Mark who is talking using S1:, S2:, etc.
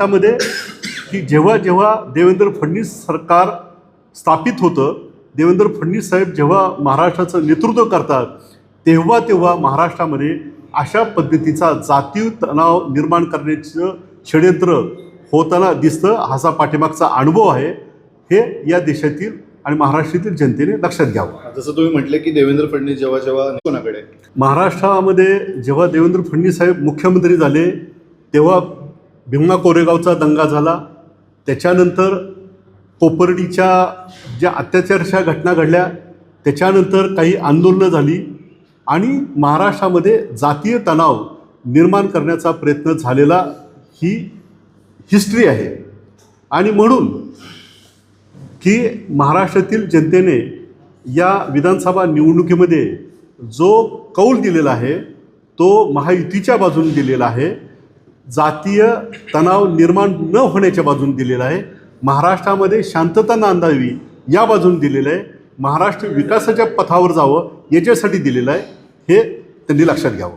S1: महाराष्ट्रामध्ये की जेव्हा जेव्हा देवेंद्र फडणवीस सरकार स्थापित होतं, देवेंद्र फडणवीस साहेब जेव्हा महाराष्ट्राचं नेतृत्व करतात, तेव्हा तेव्हा महाराष्ट्रामध्ये अशा पद्धतीचा जातीय तणाव निर्माण करण्याचं षड्यंत्र होताना दिसतं. हाचा पाठीमागचा अनुभव आहे, हे या देशातील आणि महाराष्ट्रातील जनतेने लक्षात घ्यावं.
S2: जसं तुम्ही म्हटले की देवेंद्र फडणवीस जेव्हा कोणाकडे
S1: महाराष्ट्रामध्ये जेव्हा देवेंद्र फडणवीस साहेब मुख्यमंत्री झाले तेव्हा भीमा कोरेगावचा दंगा झाला. त्याच्यानंतर कोपर्डीच्या ज्या अत्याचाराच्या घटना घडल्या, त्याच्यानंतर काही आंदोलनं झाली आणि महाराष्ट्रामध्ये जातीय तणाव निर्माण करण्याचा प्रयत्न झालेला ही हिस्ट्री आहे. आणि म्हणून की महाराष्ट्रातील जनतेने या विधानसभा निवडणुकीमध्ये जो कौल दिलेला आहे तो महायुतीच्या बाजूने दिलेला आहे, जातीय तणाव निर्माण न होण्याच्या बाजूने दिलेला आहे, महाराष्ट्रामध्ये शांतता नांदावी या बाजूने दिलेलं आहे, महाराष्ट्र विकासाच्या पथावर जावं याच्यासाठी दिलेलं आहे, हे त्यांनी लक्षात घ्यावं.